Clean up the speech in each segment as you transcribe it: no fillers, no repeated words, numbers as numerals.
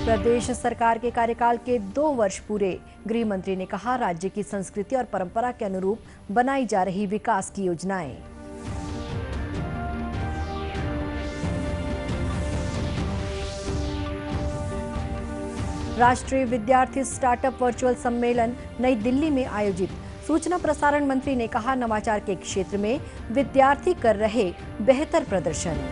प्रदेश सरकार के कार्यकाल के 2 वर्ष पूरे। गृह मंत्री ने कहा, राज्य की संस्कृति और परंपरा के अनुरूप बनाई जा रही विकास की योजनाएं। राष्ट्रीय विद्यार्थी स्टार्टअप वर्चुअल सम्मेलन नई दिल्ली में आयोजित। सूचना प्रसारण मंत्री ने कहा, नवाचार के क्षेत्र में विद्यार्थी कर रहे बेहतर प्रदर्शन।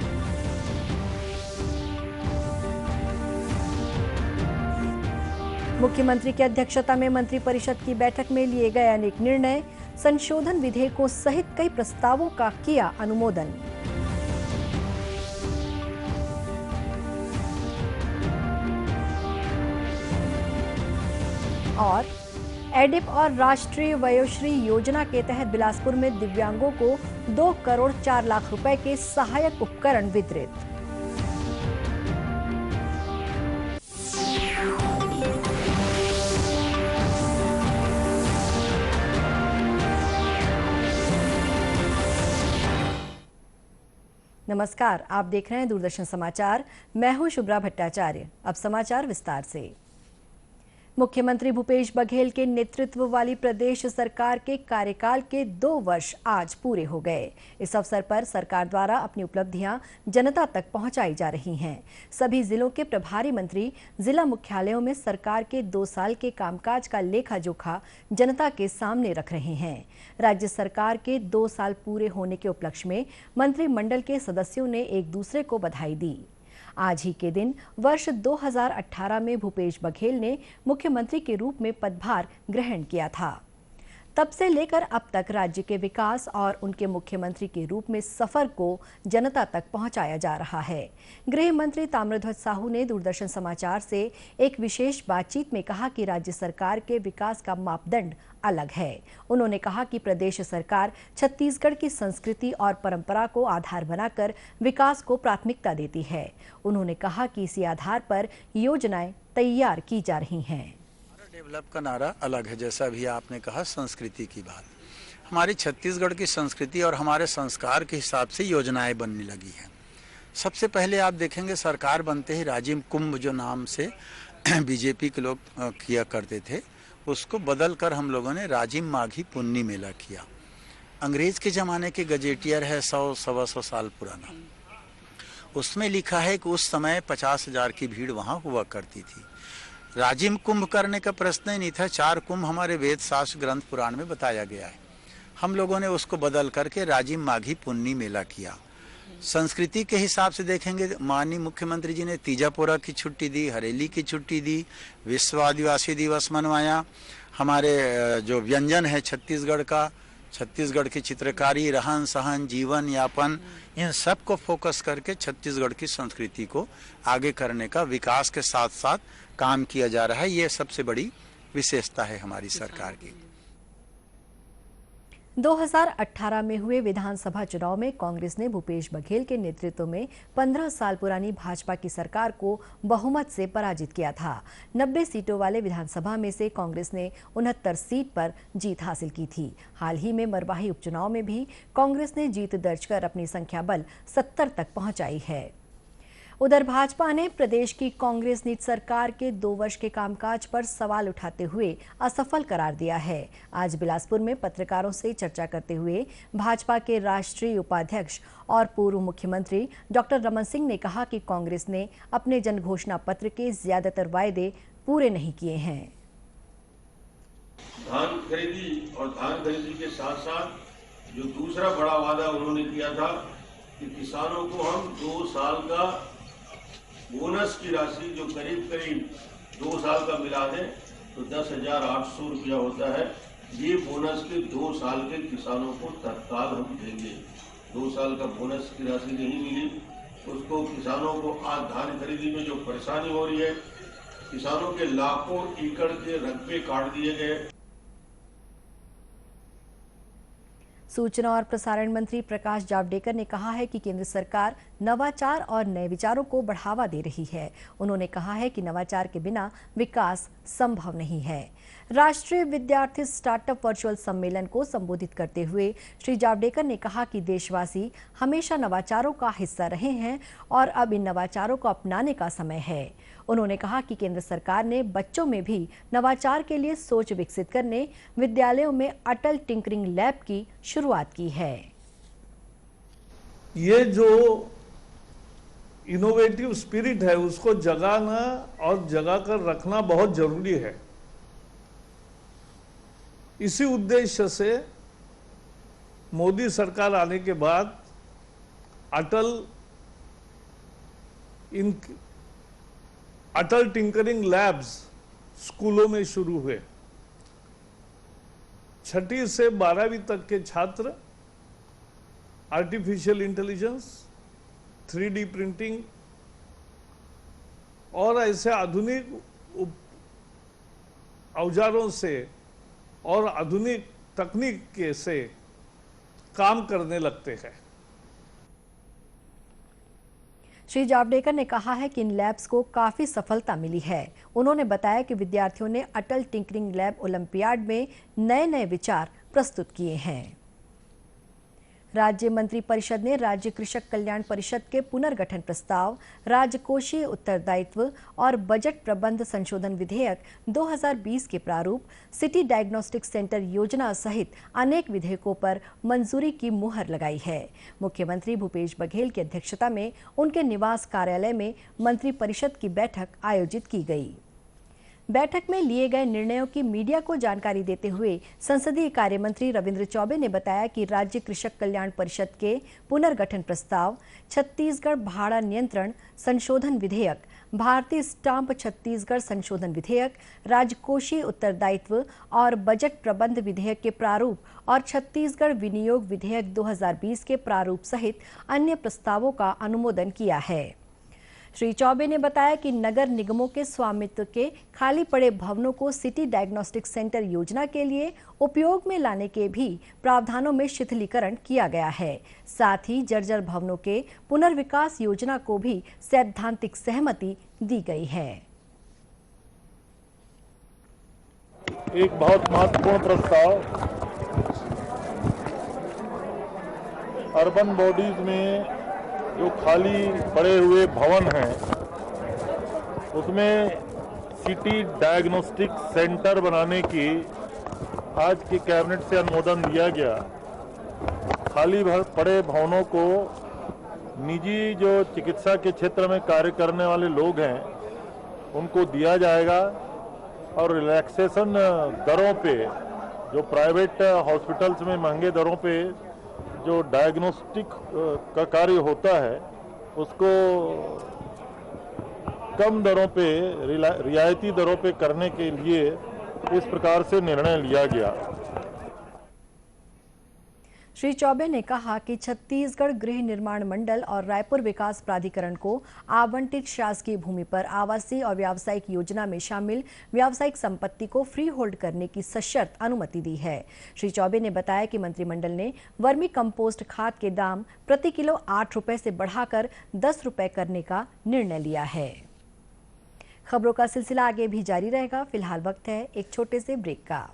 मुख्यमंत्री की अध्यक्षता में मंत्रिपरिषद की बैठक में लिए गए अनेक निर्णय। संशोधन विधेयकों सहित कई प्रस्तावों का किया अनुमोदन। और एडिप और राष्ट्रीय वयोश्री योजना के तहत बिलासपुर में दिव्यांगों को 2 करोड़ 4 लाख रुपए के सहायक उपकरण वितरित। नमस्कार, आप देख रहे हैं दूरदर्शन समाचार। मैं हूं शुभ्रा भट्टाचार्य। अब समाचार विस्तार से। मुख्यमंत्री भूपेश बघेल के नेतृत्व वाली प्रदेश सरकार के कार्यकाल के 2 वर्ष आज पूरे हो गए। इस अवसर पर सरकार द्वारा अपनी उपलब्धियां जनता तक पहुंचाई जा रही हैं। सभी जिलों के प्रभारी मंत्री जिला मुख्यालयों में सरकार के 2 साल के कामकाज का लेखा जोखा जनता के सामने रख रहे हैं। राज्य सरकार के 2 साल पूरे होने के उपलक्ष्य में मंत्रिमंडल के सदस्यों ने एक दूसरे को बधाई दी। आज ही के दिन वर्ष 2018 में भूपेश बघेल ने मुख्यमंत्री के रूप में पदभार ग्रहण किया था। तब से लेकर अब तक राज्य के विकास और उनके मुख्यमंत्री के रूप में सफर को जनता तक पहुंचाया जा रहा है। गृह मंत्री ताम्रध्वज साहू ने दूरदर्शन समाचार से एक विशेष बातचीत में कहा कि राज्य सरकार के विकास का मापदंड अलग है। उन्होंने कहा कि प्रदेश सरकार छत्तीसगढ़ की संस्कृति और परंपरा को आधार बनाकर विकास को प्राथमिकता देती है। उन्होंने कहा कि इसी आधार पर योजनाएं तैयार की जा रही हैं। डेवलप का नारा अलग है, जैसा भी आपने कहा संस्कृति की बात। हमारी छत्तीसगढ़ की संस्कृति और हमारे संस्कार के हिसाब से योजनाएं बनने लगी हैं। सबसे पहले आप देखेंगे, सरकार बनते ही राजिम कुंभ जो नाम से बीजेपी के लोग किया करते थे, उसको बदल कर हम लोगों ने राजिम माघी पुन्नी मेला किया। अंग्रेज के ज़माने के गजेटियर है 100-125 साल पुराना। उसमें लिखा है कि उस समय 50,000 की भीड़ वहाँ हुआ करती थी। राजिम कुंभ करने का प्रश्न ही नहीं था। 4 कुंभ हमारे वेद शास्त्र ग्रंथ पुराण में बताया गया है। हम लोगों ने उसको बदल करके राजिम माघी पुन्नी मेला किया। संस्कृति के हिसाब से देखेंगे, माननीय मुख्यमंत्री जी ने तीजापुरा की छुट्टी दी, हरेली की छुट्टी दी, विश्व आदिवासी दिवस मनवाया। हमारे जो व्यंजन है छत्तीसगढ़ का, छत्तीसगढ़ की चित्रकारी, रहन सहन, जीवन यापन, इन सब को फोकस करके छत्तीसगढ़ की संस्कृति को आगे करने का विकास के साथ साथ काम किया जा रहा है। ये सबसे बड़ी विशेषता है हमारी सरकार की। 2018 में हुए विधानसभा चुनाव में कांग्रेस ने भूपेश बघेल के नेतृत्व में 15 साल पुरानी भाजपा की सरकार को बहुमत से पराजित किया था। 90 सीटों वाले विधानसभा में से कांग्रेस ने 69 सीट पर जीत हासिल की थी। हाल ही में मरवाही उपचुनाव में भी कांग्रेस ने जीत दर्ज कर अपनी संख्या बल 70 तक पहुंचाई है। उधर भाजपा ने प्रदेश की कांग्रेस नीति सरकार के 2 वर्ष के कामकाज पर सवाल उठाते हुए असफल करार दिया है। आज बिलासपुर में पत्रकारों से चर्चा करते हुए भाजपा के राष्ट्रीय उपाध्यक्ष और पूर्व मुख्यमंत्री डॉक्टर रमन सिंह ने कहा कि कांग्रेस ने अपने जनघोषणा पत्र के ज्यादातर वायदे पूरे नहीं किए हैं। धान खरीदी और धान खरीदी के साथ साथ जो दूसरा बड़ा वादा उन्होंने किया था कि किसानों को हम 2 साल का बोनस की राशि जो करीब 2 साल का मिला दें तो 10,800 रुपया होता है। ये बोनस के 2 साल के किसानों को तत्काल हम देंगे। 2 साल का बोनस की राशि नहीं मिली, उसको किसानों को आज धान खरीदी में जो परेशानी हो रही है, किसानों के लाखों एकड़ के रकबे काट दिए गए। सूचना और प्रसारण मंत्री प्रकाश जावड़ेकर ने कहा है कि केंद्र सरकार नवाचार और नए विचारों को बढ़ावा दे रही है। उन्होंने कहा है कि नवाचार के बिना विकास संभव नहीं है। राष्ट्रीय विद्यार्थी स्टार्टअप वर्चुअल सम्मेलन को संबोधित करते हुए श्री जावड़ेकर ने कहा कि देशवासी हमेशा नवाचारों का हिस्सा रहे हैं और अब इन नवाचारों को अपनाने का समय है। उन्होंने कहा कि केंद्र सरकार ने बच्चों में भी नवाचार के लिए सोच विकसित करने विद्यालयों में अटल टिंकरिंग लैब की शुरुआत की है। ये जो इनोवेटिव स्पिरिट है उसको जगाना और जगा कर रखना बहुत जरूरी है। इसी उद्देश्य से मोदी सरकार आने के बाद अटल टिंकरिंग लैब्स स्कूलों में शुरू हुए। 6ठी से 12वीं तक के छात्र आर्टिफिशियल इंटेलिजेंस, 3D प्रिंटिंग और ऐसे आधुनिक औजारों से और आधुनिक तकनीक के से काम करने लगते हैं। श्री जावड़ेकर ने कहा है कि इन लैब्स को काफी सफलता मिली है। उन्होंने बताया कि विद्यार्थियों ने अटल टिंकरिंग लैब ओलंपियाड में नए नए विचार प्रस्तुत किए हैं। राज्य मंत्रिपरिषद ने राज्य कृषक कल्याण परिषद के पुनर्गठन प्रस्ताव, राजकोषीय उत्तरदायित्व और बजट प्रबंध संशोधन विधेयक 2020 के प्रारूप, सिटी डायग्नोस्टिक सेंटर योजना सहित अनेक विधेयकों पर मंजूरी की मुहर लगाई है। मुख्यमंत्री भूपेश बघेल की अध्यक्षता में उनके निवास कार्यालय में मंत्रिपरिषद की बैठक आयोजित की गई। बैठक में लिए गए निर्णयों की मीडिया को जानकारी देते हुए संसदीय कार्य मंत्री रविंद्र चौबे ने बताया कि राज्य कृषक कल्याण परिषद के पुनर्गठन प्रस्ताव, छत्तीसगढ़ भाड़ा नियंत्रण संशोधन विधेयक, भारतीय स्टाम्प छत्तीसगढ़ संशोधन विधेयक, राजकोषीय उत्तरदायित्व और बजट प्रबंध विधेयक के प्रारूप और छत्तीसगढ़ विनियोग विधेयक 2020 के प्रारूप सहित अन्य प्रस्तावों का अनुमोदन किया है। श्री चौबे ने बताया कि नगर निगमों के स्वामित्व के खाली पड़े भवनों को सिटी डायग्नोस्टिक सेंटर योजना के लिए उपयोग में लाने के भी प्रावधानों में शिथिलीकरण किया गया है। साथ ही जर्जर भवनों के पुनर्विकास योजना को भी सैद्धांतिक सहमति दी गई है। एक बहुत महत्वपूर्ण प्रस्ताव, अर्बन बॉडीज में जो खाली पड़े हुए भवन हैं उसमें सिटी डायग्नोस्टिक सेंटर बनाने की आज की कैबिनेट से अनुमोदन दिया गया। खाली पड़े भवनों को निजी जो चिकित्सा के क्षेत्र में कार्य करने वाले लोग हैं उनको दिया जाएगा और रिलैक्सेशन दरों पे, जो प्राइवेट हॉस्पिटल्स में महंगे दरों पे जो डायग्नोस्टिक का कार्य होता है उसको कम दरों पे, रियायती दरों पे करने के लिए इस प्रकार से निर्णय लिया गया। श्री चौबे ने कहा कि छत्तीसगढ़ गृह निर्माण मंडल और रायपुर विकास प्राधिकरण को आवंटित शासकीय भूमि पर आवासीय और व्यावसायिक योजना में शामिल व्यावसायिक संपत्ति को फ्री होल्ड करने की सशर्त अनुमति दी है। श्री चौबे ने बताया कि मंत्रिमंडल ने वर्मी कंपोस्ट खाद के दाम प्रति किलो 8 रुपए से बढ़ाकर 10 रुपए करने का निर्णय लिया है। खबरों का सिलसिला आगे भी जारी रहेगा। फिलहाल वक्त है एक छोटे से ब्रेक का।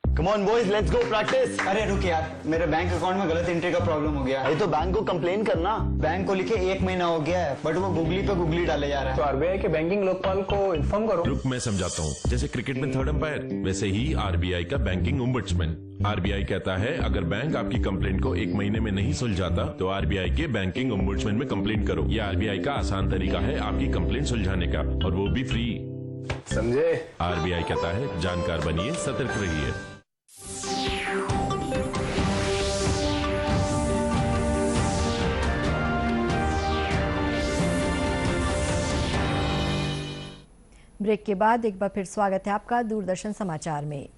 Come on boys, let's go practice. अरे रुक यार, मेरे बैंक अकाउंट में गलत एंट्री का प्रॉब्लम हो गया है। तो बैंक को कंप्लेन करना। बैंक को लिखे 1 महीना हो गया है, बट वो गूगली पे गूगली डाले जा रहा है। तो आरबीआई के बैंकिंग लोकपाल को इन्फॉर्म करो। रुक, मैं समझाता हूँ। जैसे क्रिकेट में थर्ड अंपायर, वैसे ही आरबीआई का बैंकिंग ओम्बड्समैन। आरबीआई कहता है अगर बैंक आपकी कंप्लेंट को 1 महीने में नहीं सुलझाता तो आरबीआई के बैंकिंग ओम्बड्समैन में कंप्लेंट करो। यह आरबीआई का आसान तरीका है आपकी कंप्लेंट सुलझाने का, और वो भी फ्री। समझे? आरबीआई कहता है जानकार बनिए, सतर्क रहिए। ब्रेक के बाद एक बार फिर स्वागत है आपका दूरदर्शन समाचार में।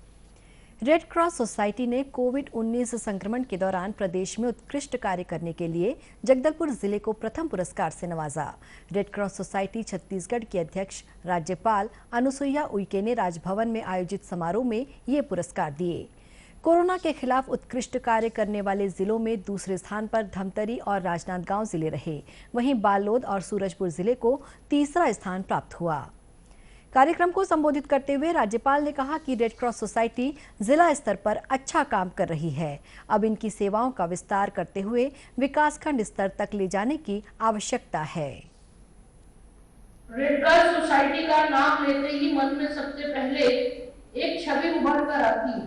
रेड क्रॉस सोसाइटी ने कोविड-19 संक्रमण के दौरान प्रदेश में उत्कृष्ट कार्य करने के लिए जगदलपुर जिले को प्रथम पुरस्कार से नवाजा। रेड क्रॉस सोसाइटी छत्तीसगढ़ की अध्यक्ष राज्यपाल अनुसुईया उइके ने राजभवन में आयोजित समारोह में ये पुरस्कार दिए। कोरोना के खिलाफ उत्कृष्ट कार्य करने वाले जिलों में दूसरे स्थान पर धमतरी और राजनांदगांव जिले रहे। वहीं बालोद और सूरजपुर जिले को तीसरा स्थान प्राप्त हुआ। कार्यक्रम को संबोधित करते हुए राज्यपाल ने कहा कि रेड क्रॉस सोसाइटी जिला स्तर पर अच्छा काम कर रही है। अब इनकी सेवाओं का विस्तार करते हुए विकासखंड स्तर तक ले जाने की आवश्यकता है। रेड क्रॉस सोसाइटी का नाम लेते ही मन में सबसे पहले एक छवि उभर कर आती है,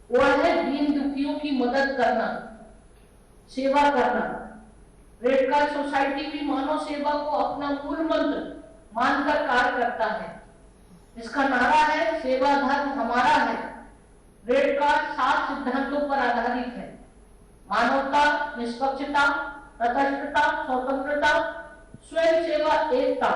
वह है दीन दुखियों की मदद करना, सेवा करना। रेड क्रॉस सोसाइटी भी मानव सेवा को अपना मूल मंत्र मानकर कार्य करता है। इसका नारा है सेवा धर्म हमारा है। रेड क्रॉस 7 सिद्धांतों पर आधारित है: मानवता, निष्पक्षता, तटस्थता, स्वतंत्रता, स्वयं सेवा, एकता।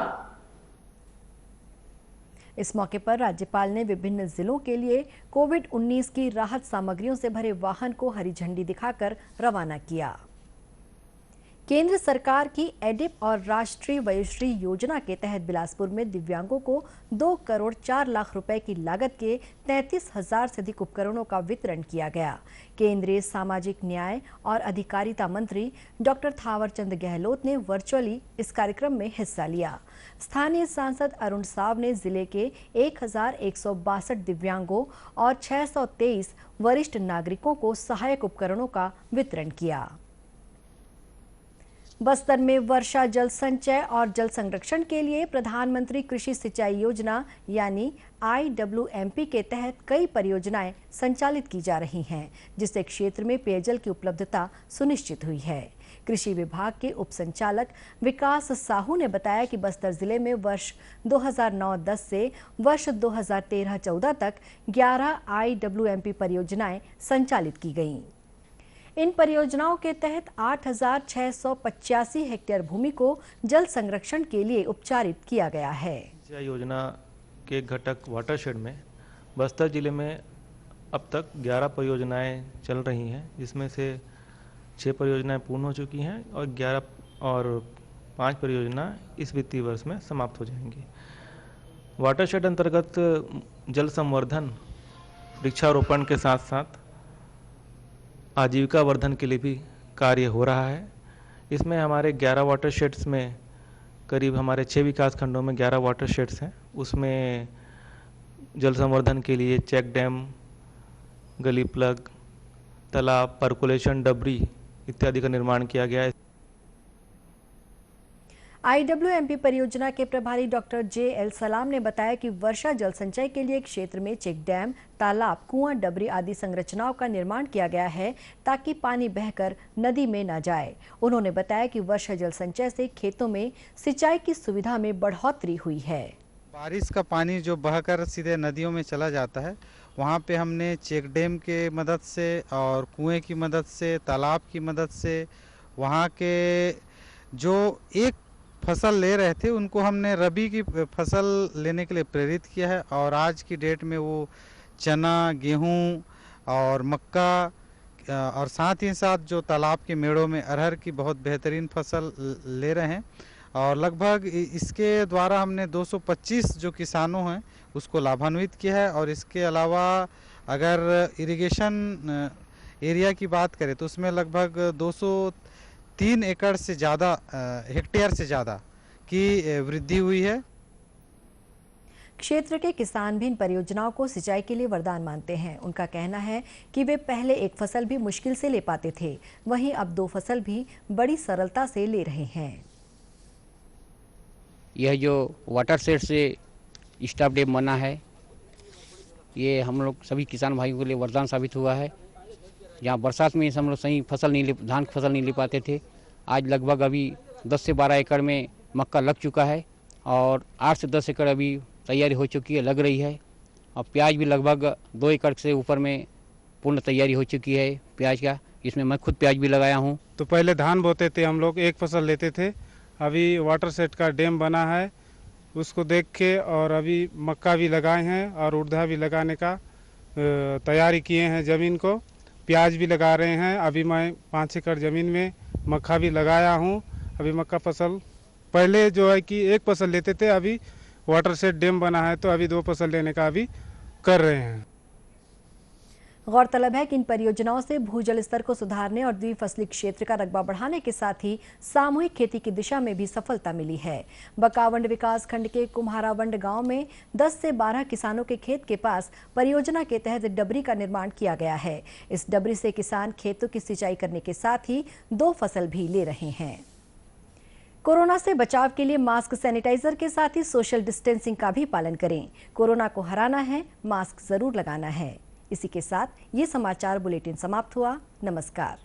इस मौके पर राज्यपाल ने विभिन्न जिलों के लिए कोविड-19 की राहत सामग्रियों से भरे वाहन को हरी झंडी दिखाकर रवाना किया। केंद्र सरकार की एडिप और राष्ट्रीय वयोश्री योजना के तहत बिलासपुर में दिव्यांगों को 2 करोड़ 4 लाख रुपए की लागत के 33,000 से अधिक उपकरणों का वितरण किया गया। केंद्रीय सामाजिक न्याय और अधिकारिता मंत्री डॉक्टर थावरचंद गहलोत ने वर्चुअली इस कार्यक्रम में हिस्सा लिया। स्थानीय सांसद अरुण साव ने जिले के 1,162 दिव्यांगों और 623 वरिष्ठ नागरिकों को सहायक उपकरणों का वितरण किया। बस्तर में वर्षा जल संचय और जल संरक्षण के लिए प्रधानमंत्री कृषि सिंचाई योजना यानी IWMP के तहत कई परियोजनाएं संचालित की जा रही हैं, जिससे क्षेत्र में पेयजल की उपलब्धता सुनिश्चित हुई है। कृषि विभाग के उप संचालक विकास साहू ने बताया कि बस्तर जिले में वर्ष 2009-10 से वर्ष 2013-14 तक 11 IWMP परियोजनाएं संचालित की गईं। इन परियोजनाओं के तहत 8,685 हेक्टेयर भूमि को जल संरक्षण के लिए उपचारित किया गया है। योजना के घटक वाटरशेड में बस्तर जिले में अब तक 11 परियोजनाएं चल रही हैं, जिसमें से 6 परियोजनाएं पूर्ण हो चुकी हैं और 5 परियोजना इस वित्तीय वर्ष में समाप्त हो जाएंगी। वाटरशेड अंतर्गत जल संवर्धन, वृक्षारोपण के साथ साथ आजीविका वर्धन के लिए भी कार्य हो रहा है। इसमें हमारे 11 वाटरशेड्स में करीब हमारे 6 विकास खंडों में 11 वाटरशेड्स हैं। उसमें जल संवर्धन के लिए चेक डैम, गली प्लग, तालाब, पर्कुलेशन, डबरी इत्यादि का निर्माण किया गया है। IWMP परियोजना के प्रभारी डॉक्टर JL सलाम ने बताया कि वर्षा जल संचय के लिए क्षेत्र में चेक डैम, तालाब, कुआं, डबरी आदि संरचनाओं का निर्माण किया गया है ताकि पानी बहकर नदी में न जाए। उन्होंने बताया कि वर्षा जल संचय से खेतों में सिंचाई की सुविधा में बढ़ोतरी हुई है। बारिश का पानी जो बहकर सीधे नदियों में चला जाता है, वहाँ पे हमने चेक डैम के मदद से और कुएं की मदद से, तालाब की मदद से वहाँ के जो एक फसल ले रहे थे उनको हमने रबी की फसल लेने के लिए प्रेरित किया है। और आज की डेट में वो चना, गेहूं और मक्का और साथ ही साथ जो तालाब के मेड़ों में अरहर की बहुत बेहतरीन फसल ले रहे हैं। और लगभग इसके द्वारा हमने 225 जो किसानों हैं उसको लाभान्वित किया है। और इसके अलावा अगर इरिगेशन एरिया की बात करें तो उसमें लगभग 203 एकड़ से ज़्यादा हेक्टेयर से ज़्यादा की वृद्धि हुई है। क्षेत्र के किसान भी इन परियोजनाओं को सिंचाई के लिए वरदान मानते हैं। उनका कहना है कि वे पहले एक फसल भी मुश्किल से ले पाते थे, वहीं अब 2 फसल भी बड़ी सरलता से ले रहे हैं। यह जो वाटरशेड से स्टॉप डैम बना है, ये हम लोग सभी किसान भाइयों के लिए वरदान साबित हुआ है। जहाँ बरसात में हम लोग सही धान की फसल नहीं ले पाते थे, आज लगभग अभी 10 से 12 एकड़ में मक्का लग चुका है और 8 से 10 एकड़ अभी तैयारी हो चुकी है, लग रही है। और प्याज भी लगभग 2 एकड़ से ऊपर में पूर्ण तैयारी हो चुकी है प्याज का, इसमें मैं खुद प्याज भी लगाया हूँ। तो पहले धान बोते थे, हम लोग एक फसल लेते थे। अभी वाटरशेड का डैम बना है, उसको देख के और अभी मक्का भी लगाए हैं और उड़दा भी लगाने का तैयारी किए हैं ज़मीन को। प्याज भी लगा रहे हैं। अभी मैं 5 एकड़ ज़मीन में मक्का भी लगाया हूँ। अभी मक्का फसल पहले जो है कि एक फसल लेते थे, अभी वाटर सेट डैम बना है तो अभी 2 फसल लेने का अभी कर रहे हैं। गौरतलब है कि इन परियोजनाओं से भूजल स्तर को सुधारने और द्विफसली क्षेत्र का रकबा बढ़ाने के साथ ही सामूहिक खेती की दिशा में भी सफलता मिली है। बकावंड विकास खंड के कुम्हारावंड गांव में 10 से 12 किसानों के खेत के पास परियोजना के तहत डबरी का निर्माण किया गया है। इस डबरी से किसान खेतों की सिंचाई करने के साथ ही 2 फसल भी ले रहे हैं। कोरोना से बचाव के लिए मास्क, सैनिटाइजर के साथ ही सोशल डिस्टेंसिंग का भी पालन करें। कोरोना को हराना है, मास्क जरूर लगाना है। इसी के साथ ये समाचार बुलेटिन समाप्त हुआ। नमस्कार।